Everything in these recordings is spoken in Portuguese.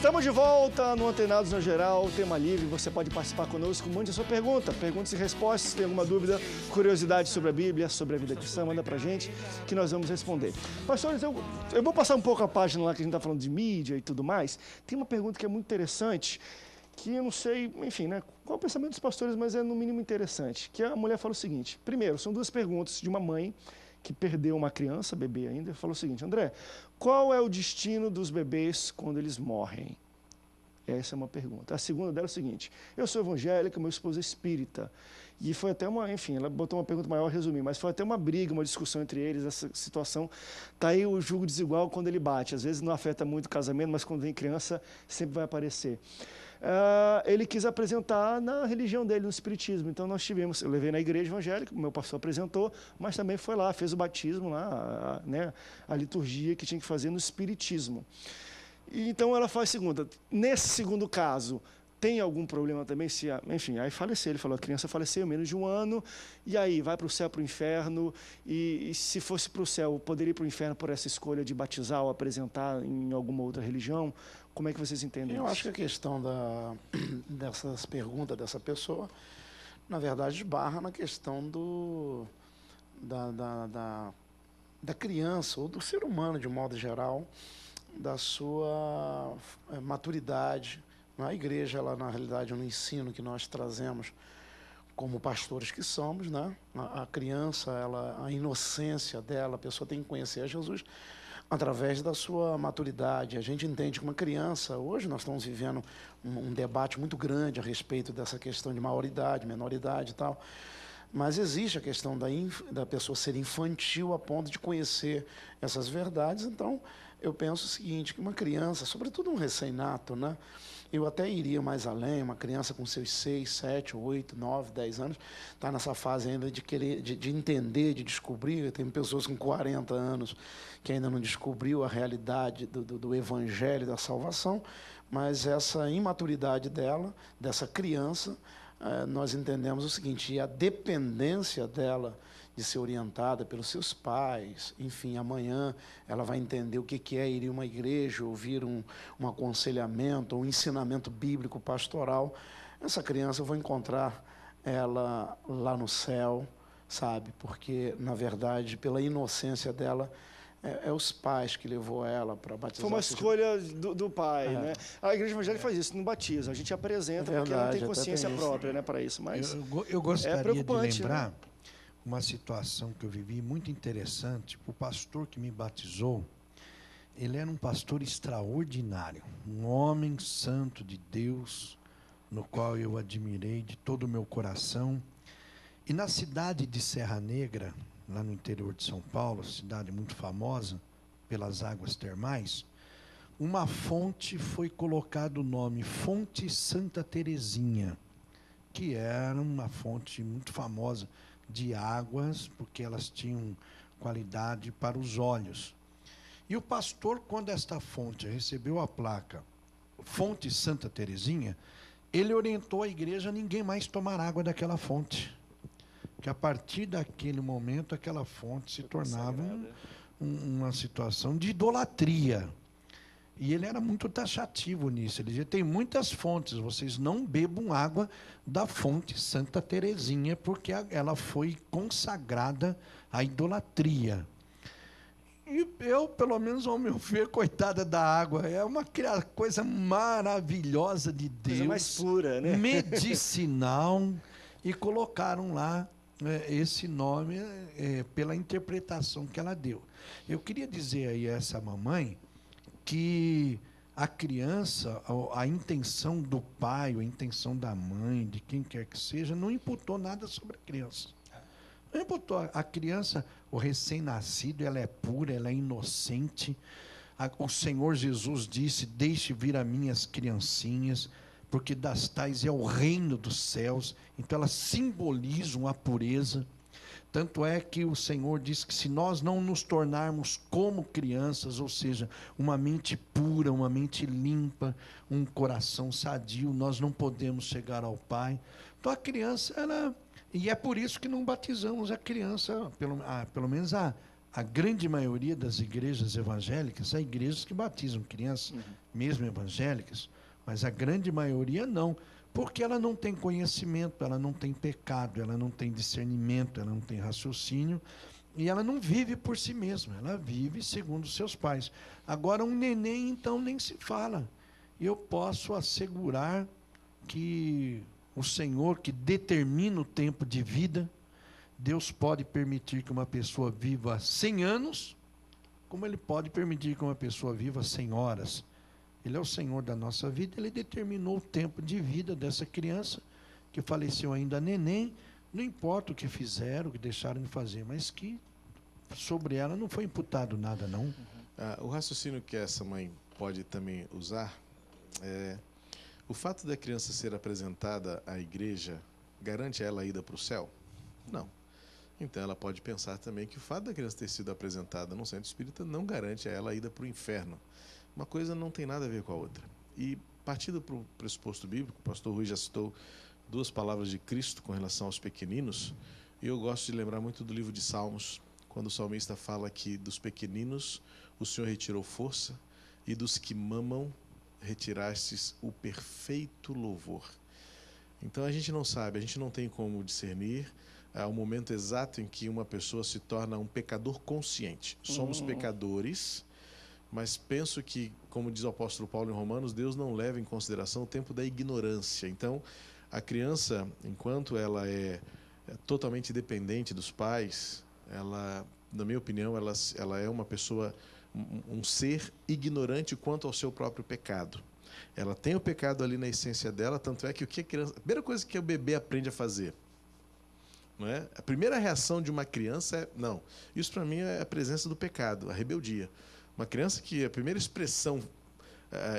Estamos de volta no Antenados no Geral, tema livre, você pode participar conosco, mande a sua pergunta, perguntas e respostas, se tem alguma dúvida, curiosidade sobre a Bíblia, sobre a vida cristã, manda pra gente que nós vamos responder. Pastores, eu vou passar um pouco a página lá que a gente está falando de mídia e tudo mais, tem uma pergunta que é muito interessante, que eu não sei, enfim, né, qual é o pensamento dos pastores, mas é no mínimo interessante, que a mulher fala o seguinte, primeiro, são duas perguntas de uma mãe que perdeu uma criança, bebê ainda, falou o seguinte, André, qual é o destino dos bebês quando eles morrem? Essa é uma pergunta. A segunda dela é o seguinte, eu sou evangélica, meu esposo é espírita, e foi até uma, enfim, ela botou uma pergunta maior, resumir, mas foi até uma briga, uma discussão entre eles, essa situação, tá aí o julgo desigual quando ele bate, às vezes não afeta muito o casamento, mas quando vem criança, sempre vai aparecer. Ele quis apresentar na religião dele, no espiritismo. Então nós tivemos, eu levei na igreja evangélica, o meu pastor apresentou, mas também foi lá, fez o batismo lá, né, a liturgia que tinha que fazer no espiritismo. E então ela faz a segunda, nesse segundo caso, tem algum problema também? Se, enfim, aí faleceu, ele falou, a criança faleceu menos de 1 ano, e aí vai para o céu, para o inferno, e se fosse para o céu, poderia ir para o inferno por essa escolha de batizar ou apresentar em alguma outra religião? Como é que vocês entendem isso? Eu acho que a questão dessas perguntas dessa pessoa, na verdade, esbarra na questão da criança, ou do ser humano, de modo geral, da sua maturidade. A igreja, ela, na realidade, é um ensino que nós trazemos como pastores que somos, né? A criança, ela, a inocência dela, a pessoa tem que conhecer a Jesus através da sua maturidade. A gente entende que uma criança, hoje nós estamos vivendo um debate muito grande a respeito dessa questão de maioridade, menoridade e tal, mas existe a questão da pessoa ser infantil a ponto de conhecer essas verdades. Então, eu penso o seguinte, que uma criança, sobretudo um recém-nato, né? Eu até iria mais além, uma criança com seus 6, 7, 8, 9, 10 anos, está nessa fase ainda de querer, de entender, de descobrir. Tem pessoas com 40 anos que ainda não descobriu a realidade do evangelho, da salvação, mas essa imaturidade dela, dessa criança, nós entendemos o seguinte, a dependência dela de ser orientada pelos seus pais, enfim, amanhã ela vai entender o que é ir em uma igreja, ouvir um aconselhamento, um ensinamento bíblico pastoral. Essa criança eu vou encontrar ela lá no céu, sabe? Porque, na verdade, pela inocência dela, é os pais que levou ela para batizar. Foi uma escolha do pai, né? A igreja evangélica faz isso, não batiza, a gente apresenta, porque ela não tem consciência própria, né, para isso. Mas eu gostaria de lembrar, né? Uma situação que eu vivi muito interessante. O pastor que me batizou, ele era um pastor extraordinário, um homem santo de Deus, no qual eu admirei de todo o meu coração. E na cidade de Serra Negra, lá no interior de São Paulo, cidade muito famosa pelas águas termais, uma fonte foi colocado o nome Fonte Santa Terezinha, que era uma fonte muito famosa de águas, porque elas tinham qualidade para os olhos. E o pastor, quando esta fonte recebeu a placa Fonte Santa Terezinha, ele orientou a igreja a ninguém mais tomar água daquela fonte, que a partir daquele momento aquela fonte se tornava uma situação de idolatria. E ele era muito taxativo nisso. Ele dizia, tem muitas fontes, vocês não bebam água da fonte Santa Terezinha, porque ela foi consagrada à idolatria. E eu, pelo menos ao meu ver, coitada da água, é uma coisa maravilhosa de Deus. Coisa mais pura, né? Medicinal. E colocaram lá esse nome pela interpretação que ela deu. Eu queria dizer aí a essa mamãe que a criança, a intenção do pai, a intenção da mãe, de quem quer que seja, não imputou nada sobre a criança. Não imputou. A criança, o recém-nascido, ela é pura, ela é inocente. O Senhor Jesus disse, deixe vir a mim as criancinhas, porque das tais é o reino dos céus. Então elas simbolizam a pureza. Tanto é que o Senhor diz que se nós não nos tornarmos como crianças, ou seja, uma mente pura, uma mente limpa, um coração sadio, nós não podemos chegar ao Pai. Então a criança, e é por isso que não batizamos a criança, pelo menos a a grande maioria das igrejas evangélicas, há igrejas que batizam crianças, mesmo evangélicas, mas a grande maioria não, porque ela não tem conhecimento, ela não tem pecado, ela não tem discernimento, ela não tem raciocínio, e ela não vive por si mesma, ela vive segundo os seus pais. Agora, um neném, então, nem se fala. Eu posso assegurar que o Senhor, que determina o tempo de vida, Deus pode permitir que uma pessoa viva 100 anos, como Ele pode permitir que uma pessoa viva 100 horas. Ele é o Senhor da nossa vida, Ele determinou o tempo de vida dessa criança, que faleceu ainda neném, não importa o que fizeram, o que deixaram de fazer, mas que sobre ela não foi imputado nada, não. O raciocínio que essa mãe pode também usar é o fato da criança ser apresentada à igreja garante a ela a ida para o céu? Não. Então ela pode pensar também que o fato da criança ter sido apresentada num centro espírita não garante a ela a ida para o inferno. Uma coisa não tem nada a ver com a outra. E partindo para o pressuposto bíblico, o pastor Rui já citou 2 palavras de Cristo com relação aos pequeninos, e eu gosto de lembrar muito do livro de Salmos, quando o salmista fala que dos pequeninos o Senhor retirou força e dos que mamam retirastes o perfeito louvor. Então a gente não sabe, a gente não tem como discernir o momento exato em que uma pessoa se torna um pecador consciente. Somos pecadores, mas penso que, como diz o apóstolo Paulo em Romanos, Deus não leva em consideração o tempo da ignorância. Então, a criança, enquanto ela é totalmente dependente dos pais, ela, na minha opinião, ela é uma pessoa, um ser ignorante quanto ao seu próprio pecado. Ela tem o pecado ali na essência dela, tanto é que a primeira coisa que o bebê aprende a fazer, não é? A primeira reação de uma criança é, não, isso para mim é a presença do pecado, a rebeldia. Uma criança que a primeira expressão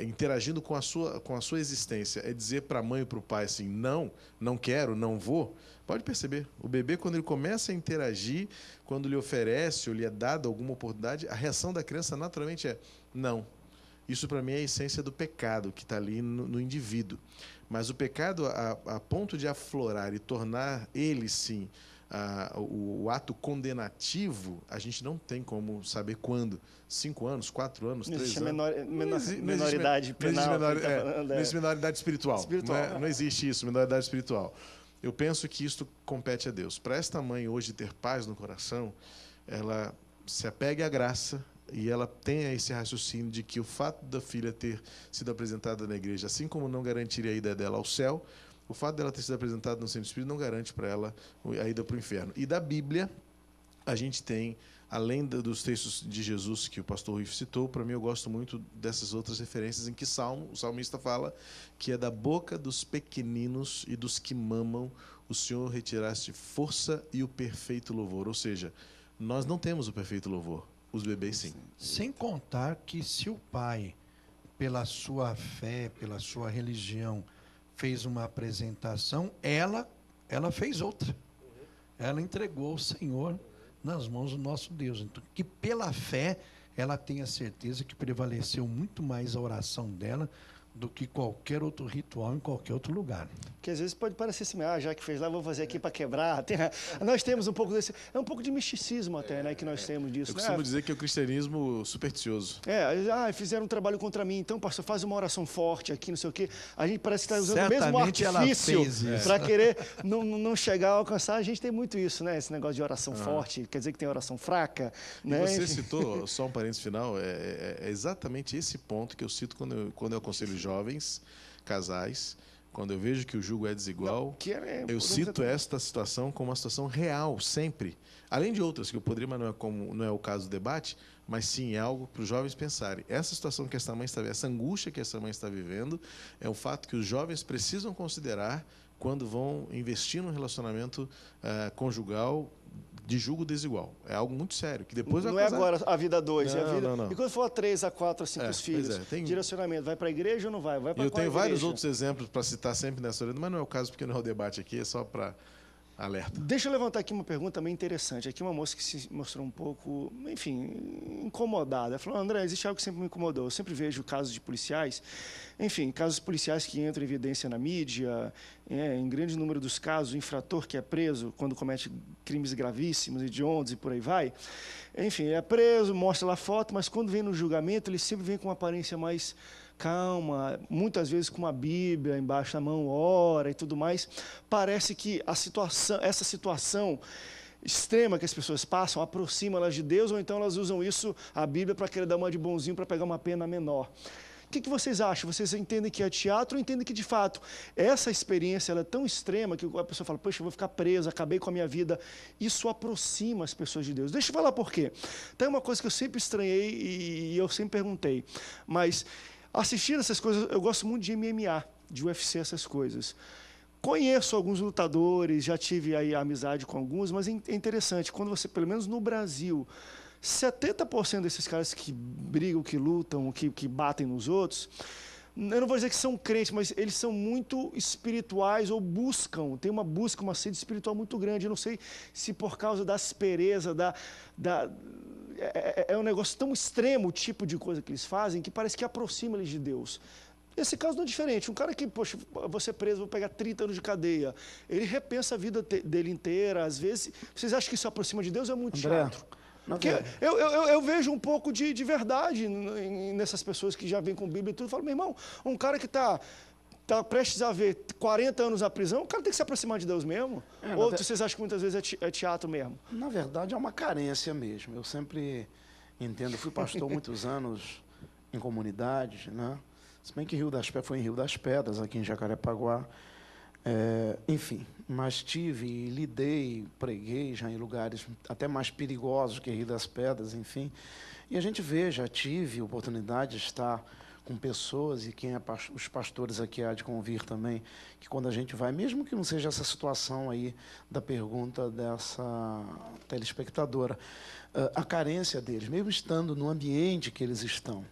interagindo com a sua existência é dizer para a mãe e para o pai assim, não quero, não vou, pode perceber, o bebê quando ele começa a interagir, quando lhe oferece ou lhe é dada alguma oportunidade, a reação da criança naturalmente é não. Isso para mim é a essência do pecado que está ali no indivíduo. Mas o pecado, a ponto de aflorar e tornar ele, sim, o ato condenativo, a gente não tem como saber quando. 5 anos, 4 anos, 3 anos. Menoridade penal. Não existe menoridade espiritual. Não existe isso, menoridade espiritual. Eu penso que isto compete a Deus. Para esta mãe hoje ter paz no coração, ela se apegue à graça e ela tenha esse raciocínio de que o fato da filha ter sido apresentada na igreja, assim como não garantiria a ida dela ao céu, o fato dela ter sido apresentada no centro espírita não garante para ela a ida para o inferno. E da Bíblia, a gente tem, além dos textos de Jesus que o pastor Rui citou, para mim eu gosto muito dessas outras referências em que o salmista fala que é da boca dos pequeninos e dos que mamam o Senhor retiraste força e o perfeito louvor. Ou seja, nós não temos o perfeito louvor, os bebês sim. Sem contar que se o pai, pela sua fé, pela sua religião, fez uma apresentação, ela fez outra. Ela entregou o Senhor nas mãos do nosso Deus. Então, que pela fé ela tenha certeza que prevaleceu muito mais a oração dela do que qualquer outro ritual em qualquer outro lugar. Que às vezes pode parecer assim, já que fez lá, vou fazer aqui para quebrar. Nós temos um pouco desse... É um pouco de misticismo até, né, que nós temos disso. Eu costumo dizer que é o cristianismo supersticioso. Fizeram um trabalho contra mim, então, pastor, faz uma oração forte aqui, não sei o quê. A gente parece que está usando Certamente o mesmo artifício para para querer não chegar a alcançar. A gente tem muito isso, né? Esse negócio de oração forte, quer dizer que tem oração fraca. Né? E você citou, só um parênteses final, é exatamente esse ponto que eu cito quando eu aconselho jovens, casais, quando eu vejo que o jugo é desigual, eu cito esta situação como uma situação real, sempre. Além de outras que eu poderia, mas não é o caso do debate, mas sim é algo para os jovens pensarem. Essa situação que essa mãe está vivendo, essa angústia que essa mãe está vivendo, é um fato que os jovens precisam considerar quando vão investir num relacionamento conjugal de jugo desigual. É algo muito sério, que depois não vai é agora a vida 2, é a vida... Não. E quando for a 3, a 4, a 5, os filhos, direcionamento, vai para a igreja ou não vai? Vai para eu tenho vários outros exemplos para citar sempre nessa orelha, mas não é o caso porque não é o debate aqui, é só para alerta. Deixa eu levantar aqui uma pergunta também interessante. Aqui uma moça que se mostrou um pouco, enfim, incomodada. Ela falou, André, existe algo que sempre me incomodou. Eu sempre vejo casos de policiais, enfim, casos policiais que entram em evidência na mídia, em grande número dos casos, o infrator que é preso quando comete crimes gravíssimos, hediondos e por aí vai. Enfim, é preso, mostra lá a foto, mas quando vem no julgamento, ele sempre vem com uma aparência mais calma, muitas vezes com uma Bíblia embaixo da mão, ora e tudo mais. Parece que essa situação extrema que as pessoas passam aproxima elas de Deus, ou então elas usam isso, a Bíblia, para querer dar uma de bonzinho, para pegar uma pena menor. O que vocês acham? Vocês entendem que é teatro ou entendem que, de fato, essa experiência ela é tão extrema que a pessoa fala, poxa, eu vou ficar presa, acabei com a minha vida. Isso aproxima as pessoas de Deus. Deixa eu falar por quê. Tem uma coisa que eu sempre estranhei e eu sempre perguntei, mas assistindo essas coisas, eu gosto muito de MMA, de UFC, essas coisas. Conheço alguns lutadores, já tive aí amizade com alguns, mas é interessante, quando você, pelo menos no Brasil, 70% desses caras que brigam, que lutam, que batem nos outros, eu não vou dizer que são crentes, mas eles são muito espirituais ou tem uma busca, uma sede espiritual muito grande. Eu não sei se por causa da aspereza, é um negócio tão extremo o tipo de coisa que eles fazem que parece que aproxima eles de Deus. Esse caso não é diferente. Um cara que, poxa, vou ser preso, vou pegar 30 anos de cadeia, ele repensa a vida dele inteira. Às vezes, vocês acham que isso aproxima de Deus ou é muito teatro? Porque eu vejo um pouco de verdade nessas pessoas que já vêm com Bíblia e tudo. Eu falo, meu irmão, um cara que está prestes a ver 40 anos na prisão, o cara tem que se aproximar de Deus mesmo? Ou vocês acham que muitas vezes é teatro mesmo? Na verdade, é uma carência mesmo. Eu sempre entendo, fui pastor muitos anos em comunidades, né? Se bem que foi em Rio das Pedras, aqui em Jacarepaguá. Enfim, mas lidei, preguei já em lugares até mais perigosos que Rio das Pedras, enfim. E a gente já tive oportunidade de estar com pessoas, e os pastores aqui há de convir também, que quando a gente vai, mesmo que não seja essa situação aí da pergunta dessa telespectadora, a carência deles, mesmo estando no ambiente que eles estão,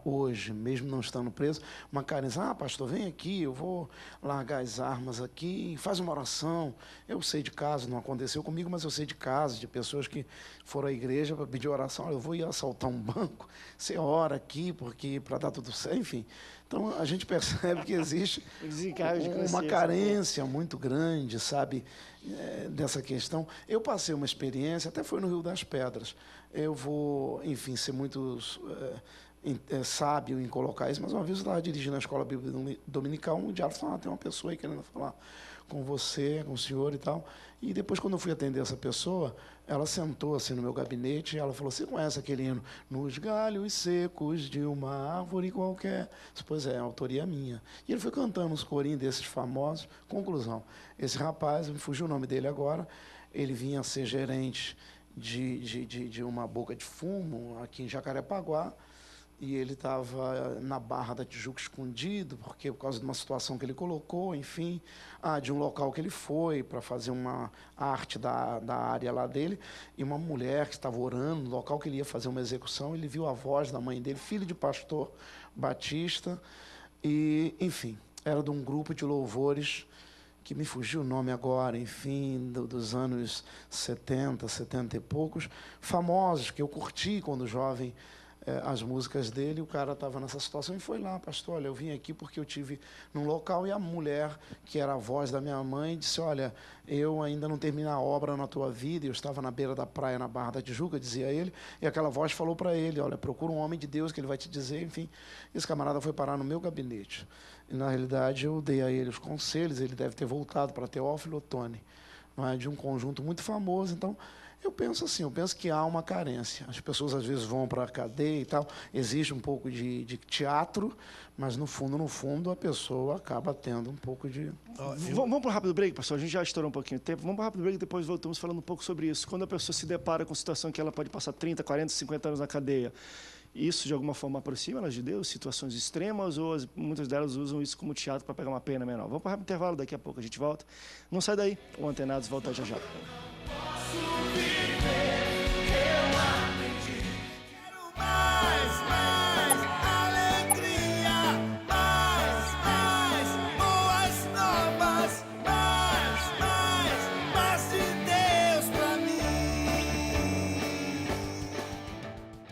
hoje, mesmo não estando preso, uma carência, pastor, vem aqui, eu vou largar as armas aqui, faz uma oração. Eu sei de casos, não aconteceu comigo, mas eu sei de casos, de pessoas que foram à igreja para pedir oração, eu vou ir assaltar um banco, você ora aqui, porque para dar tudo certo, enfim. Então, a gente percebe que existe uma carência muito grande, sabe, dessa questão. Eu passei uma experiência, até foi no Rio das Pedras, eu vou, enfim, ser muito sábio em colocar isso, mas uma vez eu estava dirigindo a escola bíblica dominical, um diálogo falou, tem uma pessoa aí querendo falar com você, com o senhor e tal. E depois, quando eu fui atender essa pessoa, ela sentou assim no meu gabinete e ela falou, você conhece aquele hino? Nos galhos secos de uma árvore qualquer. Pois é, a autoria é minha. E ele foi cantando uns corinhos desses famosos. Conclusão, esse rapaz, me fugiu o nome dele agora, ele vinha a ser gerente de uma boca de fumo aqui em Jacarepaguá, e ele estava na Barra da Tijuca escondido, porque por causa de uma situação que ele colocou, enfim, de um local que ele foi para fazer uma arte da área lá dele, e uma mulher que estava orando no local que ele ia fazer uma execução, ele viu a voz da mãe dele, filho de pastor batista, e, enfim, era de um grupo de louvores, que me fugiu o nome agora, enfim, dos anos 70 e poucos, famosos, que eu curti quando jovem, as músicas dele. O cara estava nessa situação e foi lá, pastor, olha, eu vim aqui porque eu tive num local, e a mulher, que era a voz da minha mãe, disse, olha, eu ainda não terminei a obra na tua vida, eu estava na beira da praia, na Barra da Tijuca, dizia ele, e aquela voz falou para ele, olha, procura um homem de Deus que ele vai te dizer, enfim. Esse camarada foi parar no meu gabinete. E, na realidade, eu dei a ele os conselhos, ele deve ter voltado para Teófilo Otoni, não é, de um conjunto muito famoso. Então, eu penso assim, que há uma carência. As pessoas às vezes vão para a cadeia e tal, existe um pouco de teatro, mas no fundo a pessoa acaba tendo um pouco de... Vamos para um rápido break, pastor, a gente já estourou um pouquinho de tempo. Vamos para um rápido break e depois voltamos falando um pouco sobre isso. Quando a pessoa se depara com a situação que ela pode passar 30, 40, 50 anos na cadeia, isso de alguma forma aproxima elas de Deus, situações extremas, ou muitas delas usam isso como teatro para pegar uma pena menor? Vamos para um rápido intervalo, daqui a pouco a gente volta. Não sai daí, o Antenados volta já já. Posso viver.